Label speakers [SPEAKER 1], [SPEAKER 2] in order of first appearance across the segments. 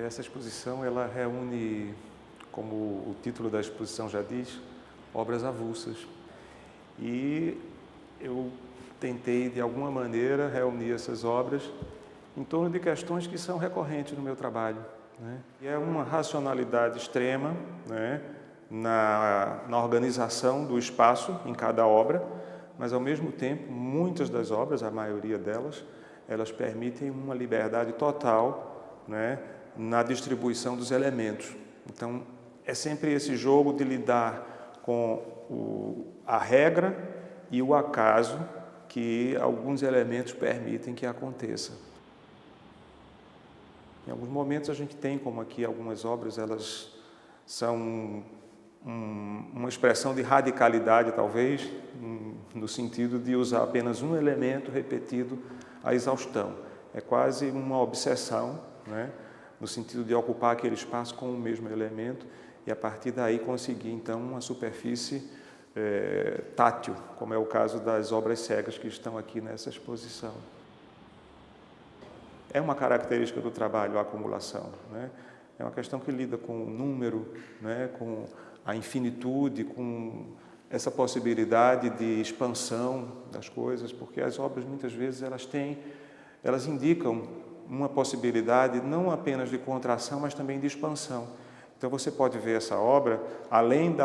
[SPEAKER 1] Essa exposição ela reúne, como o título da exposição já diz, obras avulsas. E eu tentei, de alguma maneira, reunir essas obras em torno de questões que são recorrentes no meu trabalho, né? E é uma racionalidade extrema, né, na organização do espaço em cada obra, mas, ao mesmo tempo, muitas das obras, a maioria delas, elas permitem uma liberdade total, né, na distribuição dos elementos. Então, é sempre esse jogo de lidar com a regra e o acaso que alguns elementos permitem que aconteça. Em alguns momentos a gente tem, como aqui, algumas obras, elas são uma expressão de radicalidade, talvez, no sentido de usar apenas um elemento repetido à exaustão. É quase uma obsessão, né, no sentido de ocupar aquele espaço com o mesmo elemento e, a partir daí, conseguir, então, uma superfície tátil, como é o caso das obras cegas que estão aqui nessa exposição. É uma característica do trabalho a acumulação, né? É uma questão que lida com o número, né, com a infinitude, com essa possibilidade de expansão das coisas, porque as obras, muitas vezes, elas indicam uma possibilidade não apenas de contração, mas também de expansão. Então, você pode ver essa obra além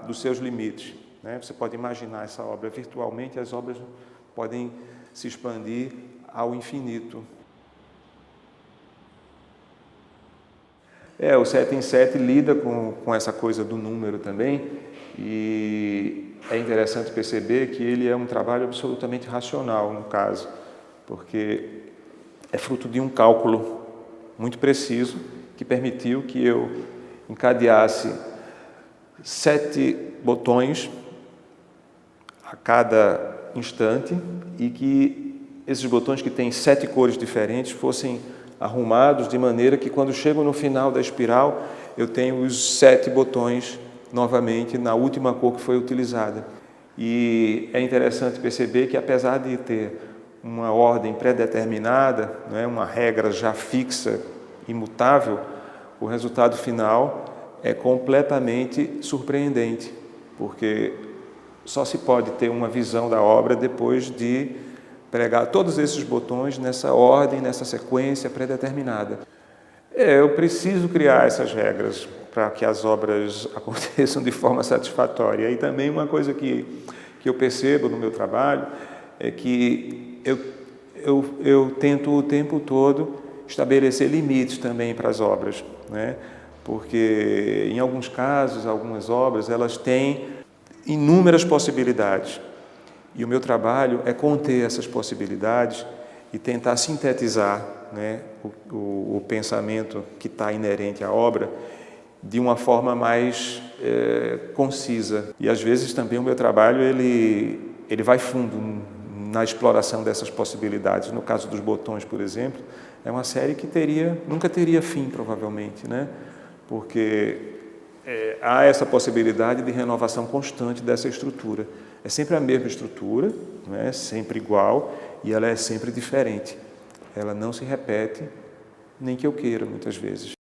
[SPEAKER 1] dos seus limites, né? Você pode imaginar essa obra virtualmente, as obras podem se expandir ao infinito. O 7 em 7 lida com essa coisa do número também, e é interessante perceber que ele é um trabalho absolutamente racional, no caso, porque é fruto de um cálculo muito preciso que permitiu que eu encadeasse 7 botões a cada instante e que esses botões, que têm 7 cores diferentes, fossem arrumados de maneira que, quando chego no final da espiral, eu tenho os 7 botões novamente na última cor que foi utilizada. E é interessante perceber que, apesar de ter uma ordem pré-determinada, né, uma regra já fixa, imutável, o resultado final é completamente surpreendente, porque só se pode ter uma visão da obra depois de pregar todos esses botões nessa ordem, nessa sequência pré-determinada. Eu preciso criar essas regras para que as obras aconteçam de forma satisfatória. E também uma coisa que eu percebo no meu trabalho é que eu tento o tempo todo estabelecer limites também para as obras, né? Porque, em alguns casos, algumas obras, elas têm inúmeras possibilidades. E o meu trabalho é conter essas possibilidades e tentar sintetizar, né, o pensamento que está inerente à obra de uma forma mais concisa. E, às vezes, também o meu trabalho ele vai fundo na exploração dessas possibilidades. No caso dos botões, por exemplo, é uma série que nunca teria fim, provavelmente, né? Porque há essa possibilidade de renovação constante dessa estrutura. É sempre a mesma estrutura, não é? Sempre igual, e ela é sempre diferente. Ela não se repete, nem que eu queira, muitas vezes.